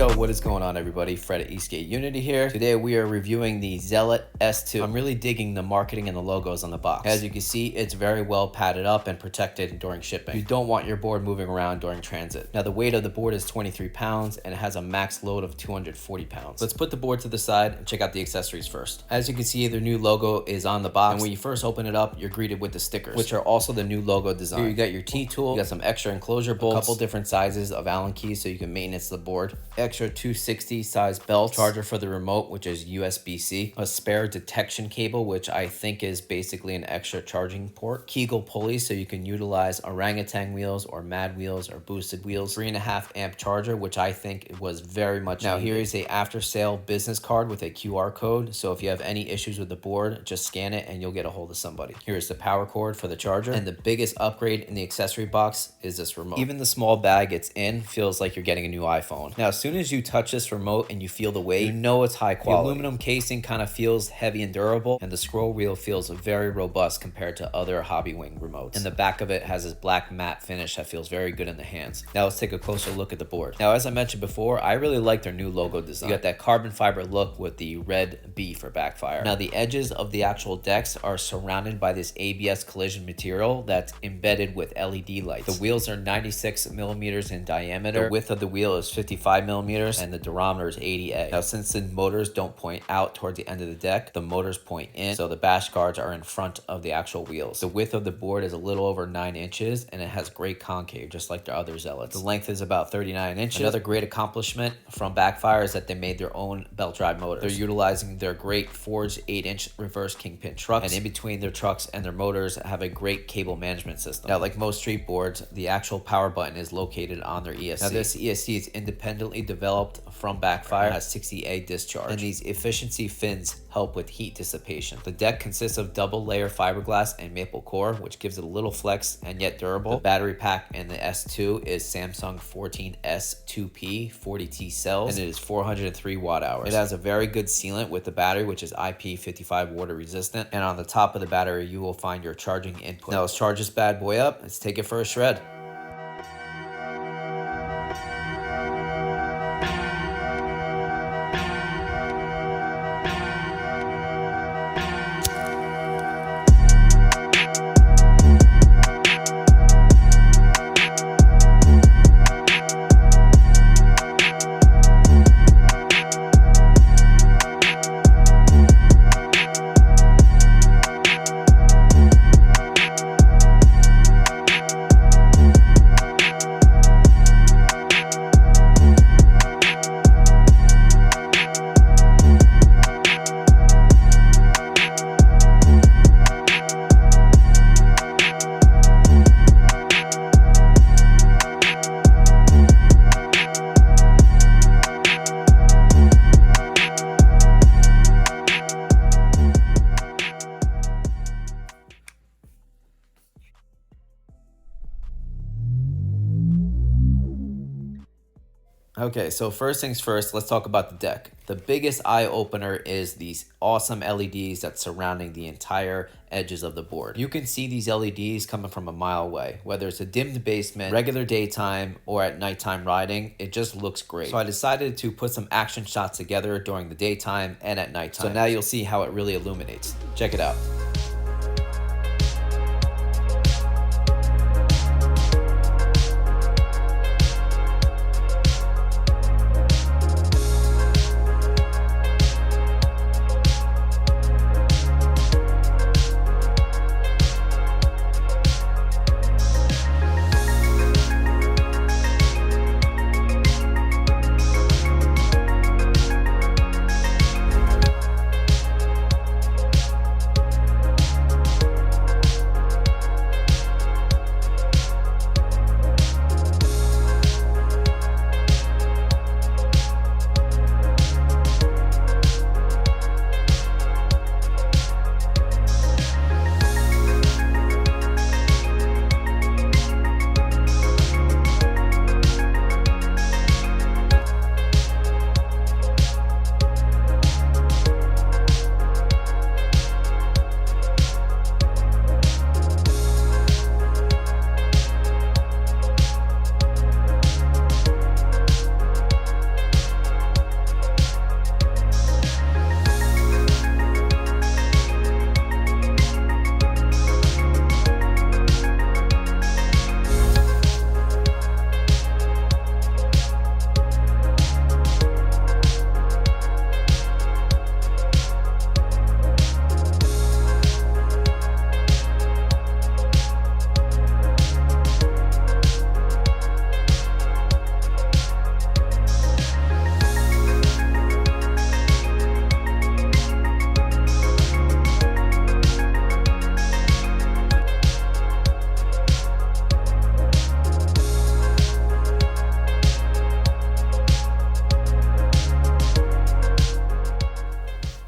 Yo, what is going on, everybody? Fred at Skate Unity here. Today we are reviewing the Zealot S2. I'm really digging the marketing and the logos on the box. As you can see, it's very well padded up and protected during shipping. You don't want your board moving around during transit. Now the weight of the board is 23 pounds and it has a max load of 240 pounds. Let's put the board to the side and check out the accessories first. As you can see, their new logo is on the box, and when you first open it up, you're greeted with the stickers, which are also the new logo design. Here you got your T-tool, you got some extra enclosure bolts, a couple different sizes of Allen keys so you can maintenance the board, extra 260 size belt, charger for the remote, which is USB-C, a spare detection cable, which I think is basically an extra charging port, Kegel pulleys so you can utilize orangatang wheels or mad wheels or boosted wheels, 3.5 amp charger, which I think was very much needed. Now here is a after sale business card with a QR code, so if you have any issues with the board, just scan it and you'll get a hold of somebody. Here's the power cord for the charger, and the biggest upgrade in the accessory box is this remote. Even the small bag it's in feels like you're getting a new iPhone. Now as soon as you touch this remote and you feel the weight, you know it's high quality. The aluminum casing kind of feels heavy and durable, and the scroll wheel feels very robust compared to other hobby wing remotes. And the back of it has this black matte finish that feels very good in the hands. Now let's take a closer look at the board. Now as I mentioned before, I really like their new logo design. You got that carbon fiber look with the red B for backfire. Now the edges of the actual decks are surrounded by this ABS collision material that's embedded with LED lights. The wheels are 96 millimeters in diameter. The width of the wheel is 55 millimeters and the durometer is 80A. Now since the motors don't point out towards the end of the deck, the motors point in, so the bash guards are in front of the actual wheels. The width of the board is a little over 9 inches and it has great concave, just like their other Zealots. The length is about 39 inches. Another great accomplishment from Backfire is that they made their own belt drive motors. They're utilizing their great forged 8-inch reverse kingpin trucks, and in between their trucks and their motors have a great cable management system. Now like most street boards, the actual power button is located on their ESC. Now this ESC is independently developed from Backfire, has 60A discharge, and these efficiency fins help with heat dissipation. The deck consists of double layer fiberglass and maple core, which gives it a little flex and yet durable. The battery pack in the S2 is Samsung 14S2P 40T cells, and it is 403 watt hours. It has a very good sealant with the battery, which is IP55 water resistant, and on the top of the battery you will find your charging input. Now let's charge this bad boy up. Let's take it for a shred. Okay, so first things first, let's talk about the deck. The biggest eye opener is these awesome LEDs that's surrounding the entire edges of the board. You can see these LEDs coming from a mile away. Whether it's a dimmed basement, regular daytime, or at nighttime riding, it just looks great. So I decided to put some action shots together during the daytime and at nighttime. So now you'll see how it really illuminates. Check it out.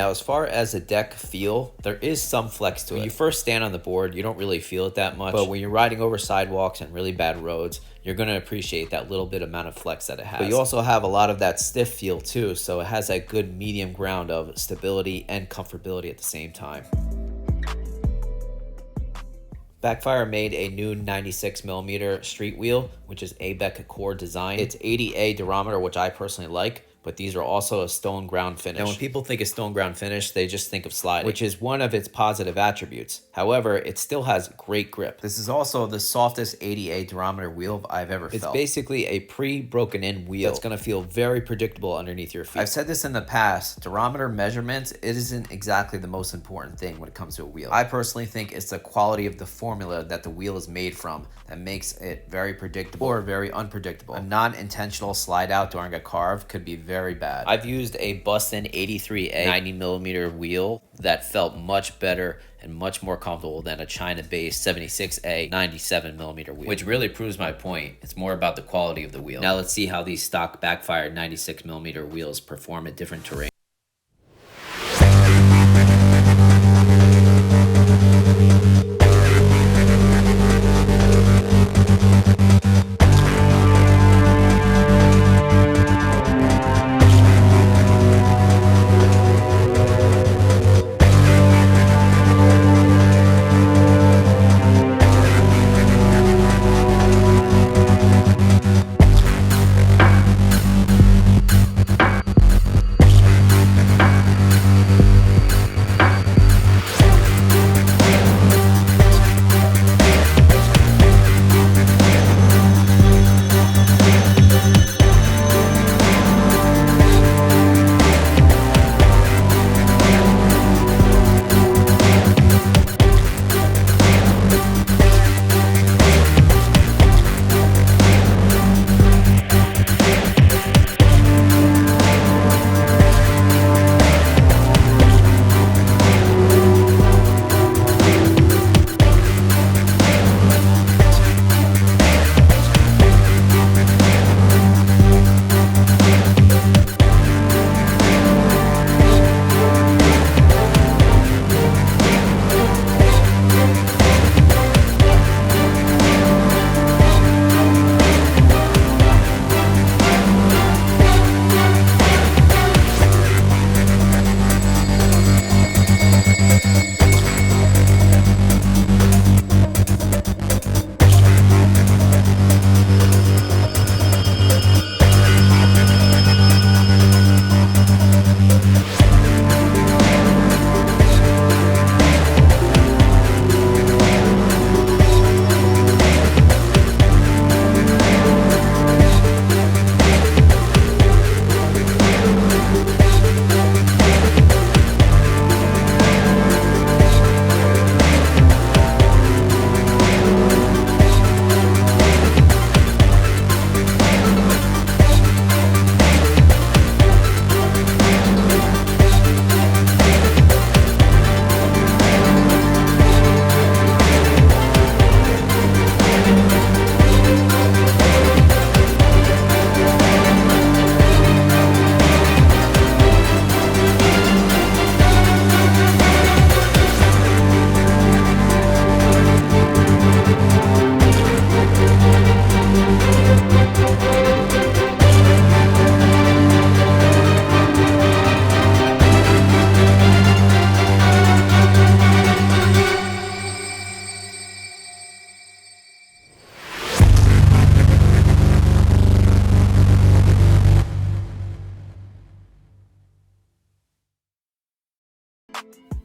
Now, as far as the deck feel, there is some flex to it. When you first stand on the board, you don't really feel it that much, but when you're riding over sidewalks and really bad roads, you're going to appreciate that little bit amount of flex that it has. But you also have a lot of that stiff feel too, so it has that good medium ground of stability and comfortability at the same time. BACKFIRE made a new 96mm street wheel, which is ABEC core design. It's 80A durometer, which I personally like, but these are also a stone ground finish. Now, when people think of stone ground finish, they just think of sliding, which is one of its positive attributes. However, it still has great grip. This is also the softest 80A durometer wheel I've ever felt. It's basically a pre-broken in wheel that's going to feel very predictable underneath your feet. I've said this in the past, durometer measurements, it isn't exactly the most important thing when it comes to a wheel. I personally think it's the quality of the formula that the wheel is made from that makes it very predictable or very unpredictable. A non-intentional slide out during a carve could be very bad. I've used a Bustin 83A 90mm wheel that felt much better and much more comfortable than a China-based 76A 97mm wheel, which really proves my point. It's more about the quality of the wheel. Now let's see how these stock BACKFIRE 96mm wheels perform at different terrain.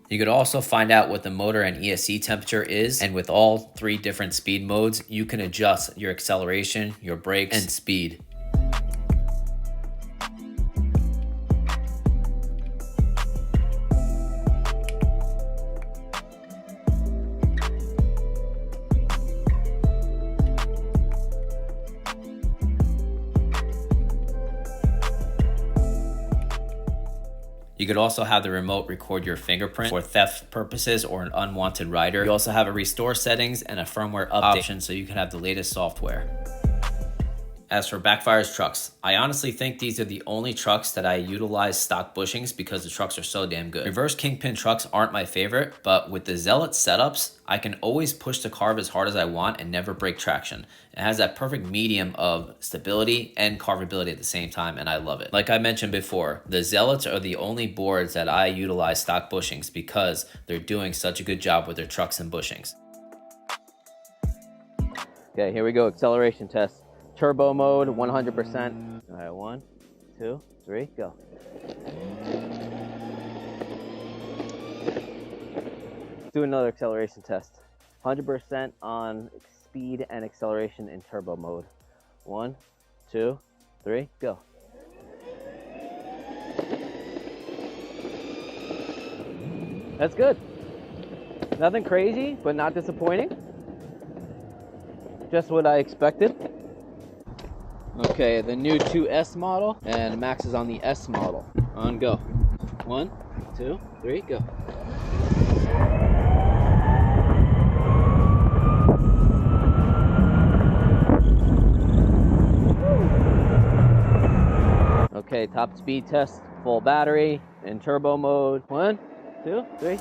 You could also find out what the motor and ESC temperature is, and with all 3 different speed modes, you can adjust your acceleration, your brakes, and speed. You could also have the remote record your fingerprint for theft purposes or an unwanted rider. You also have a restore settings and a firmware update option, so you can have the latest software. As for Backfire's trucks, I honestly think these are the only trucks that I utilize stock bushings because the trucks are so damn good. Reverse kingpin trucks aren't my favorite, but with the Zealot setups, I can always push the carve as hard as I want and never break traction. It has that perfect medium of stability and carvability at the same time, and I love it. Like I mentioned before, the Zealots are the only boards that I utilize stock bushings because they're doing such a good job with their trucks and bushings. Okay, here we go, acceleration test. Turbo mode, 100%. All right, 1, 2, 3, go. Let's do another acceleration test. 100% on speed and acceleration in turbo mode. 1, 2, 3, go. That's good. Nothing crazy, but not disappointing. Just what I expected. Okay, the new 2S model, and Max is on the S model. On go. 1, 2, 3, go. Okay, top speed test, full battery, in turbo mode. 1, 2, 3.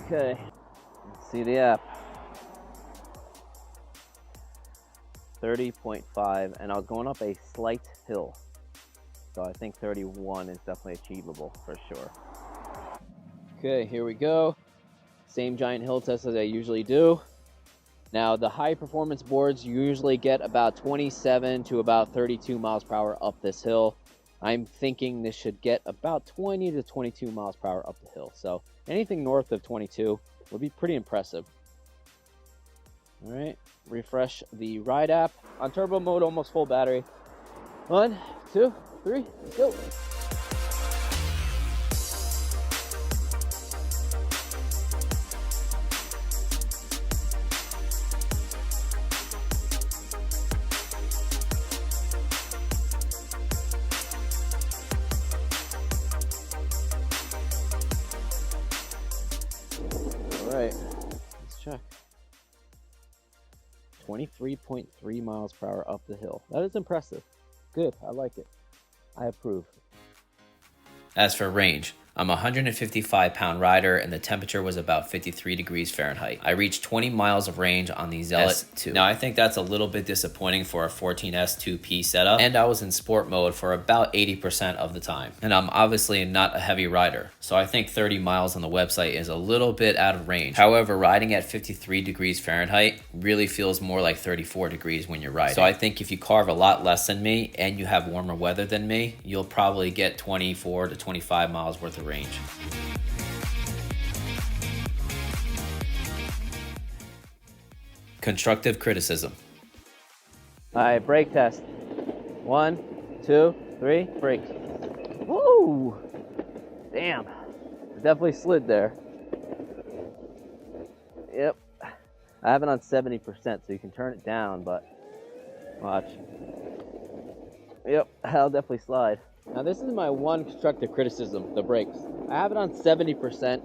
Okay, let's see the app. 30.5, and I was going up a slight hill. So I think 31 is definitely achievable for sure. Okay, here we go. Same giant hill test as I usually do. Now, the high performance boards usually get about 27 to about 32 miles per hour up this hill. I'm thinking this should get about 20 to 22 miles per hour up the hill. So anything north of 22 would be pretty impressive. All right, refresh the ride app. On turbo mode, almost full battery. 1, 2, 3, go. All right, let's check. 23.3 miles per hour up the hill. That is impressive. Good, I like it. I approve. As for range, I'm a 155-pound rider and the temperature was about 53 degrees Fahrenheit. I reached 20 miles of range on the Zealot S2. Now I think that's a little bit disappointing for a 14S2P setup, and I was in sport mode for about 80% of the time. And I'm obviously not a heavy rider, so I think 30 miles on the website is a little bit out of range. However, riding at 53 degrees Fahrenheit really feels more like 34 degrees when you're riding. So I think if you carve a lot less than me and you have warmer weather than me, you'll probably get 24 to 25 miles worth of range. Constructive criticism. All right, brake test. 1, 2, 3, brakes. Woo! Damn, definitely slid there. Yep, I have it on 70%, so you can turn it down, but watch. Yep, I'll definitely slide. Now this is my one constructive criticism, the brakes. I have it on 70%,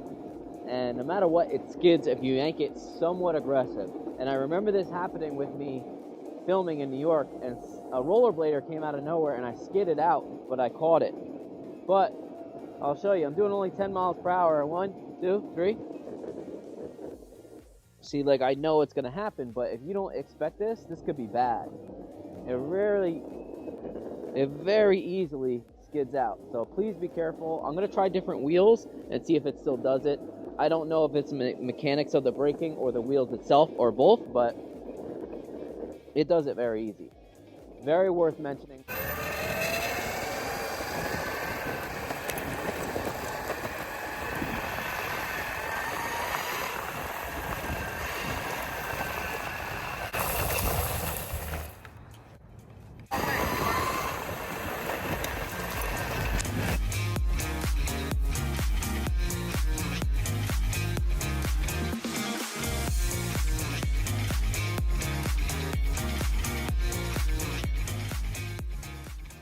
and no matter what, it skids if you yank it somewhat aggressive. And I remember this happening with me filming in New York, and a rollerblader came out of nowhere, and I skidded out, but I caught it. But I'll show you, I'm doing only 10 miles per hour. 1, 2, 3. See, like, I know it's gonna happen, but if you don't expect this, this could be bad. It very easily skids out, so please be careful. I'm going to try different wheels and see if it still does it. I don't know if it's mechanics of the braking or the wheels itself or both, but it does it very easy. Very worth mentioning.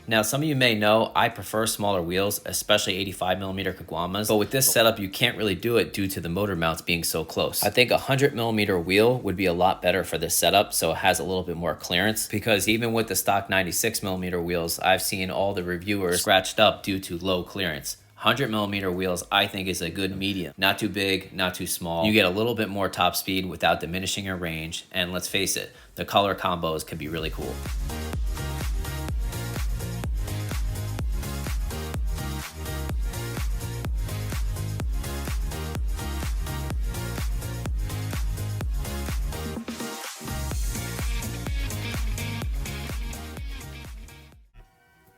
Now, some of you may know I prefer smaller wheels, especially 85mm Kaguamas, but with this setup, you can't really do it due to the motor mounts being so close. I think a 100mm wheel would be a lot better for this setup, so it has a little bit more clearance, because even with the stock 96mm wheels, I've seen all the reviewers scratched up due to low clearance. 100mm wheels I think is a good medium. Not too big, not too small. You get a little bit more top speed without diminishing your range, and let's face it, the color combos can be really cool.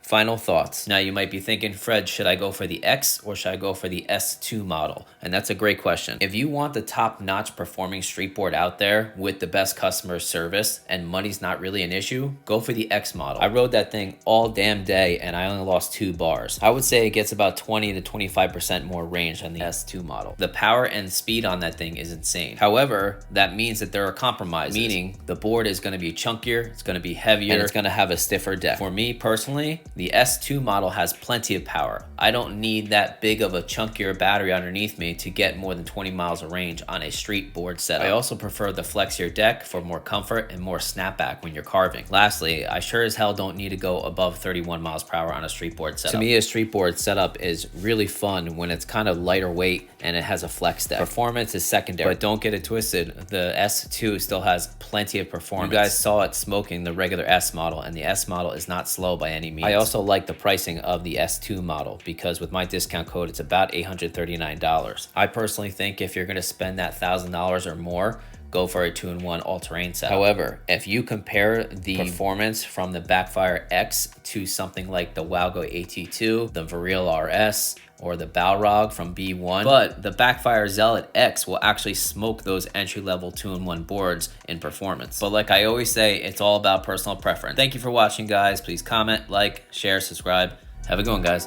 Final thoughts. Now you might be thinking, Fred, should I go for the X or should I go for the S2 model? And that's a great question. If you want the top-notch performing street board out there with the best customer service and money's not really an issue, go for the X model. I rode that thing all damn day and I only lost 2 bars. I would say it gets about 20 to 25% more range than the S2 model. The power and speed on that thing is insane. However, that means that there are compromises, meaning the board is going to be chunkier, it's going to be heavier, and it's going to have a stiffer deck. For me personally, the S2 model has plenty of power. I don't need that big of a chunkier battery underneath me to get more than 20 miles of range on a street board setup. I also prefer the flexier deck for more comfort and more snapback when you're carving. Lastly, I sure as hell don't need to go above 31 miles per hour on a street board setup. To me, a street board setup is really fun when it's kind of lighter weight and it has a flex deck. Performance is secondary, but don't get it twisted. The S2 still has plenty of performance. You guys saw it smoking the regular S model, and the S model is not slow by any means. I also like the pricing of the S2 model because with my discount code, it's about $839. I personally think if you're going to spend that $1,000 or more, go for a 2-in-1 all-terrain set. However, if you compare the performance from the BACKFIRE X to something like the Walgo AT2, the Viril RS, or the Balrog from B1, but the BACKFIRE Zealot X will actually smoke those entry-level 2-in-1 boards in performance. But like I always say, it's all about personal preference. Thank you for watching, guys. Please comment, like, share, subscribe. Have a good one, guys.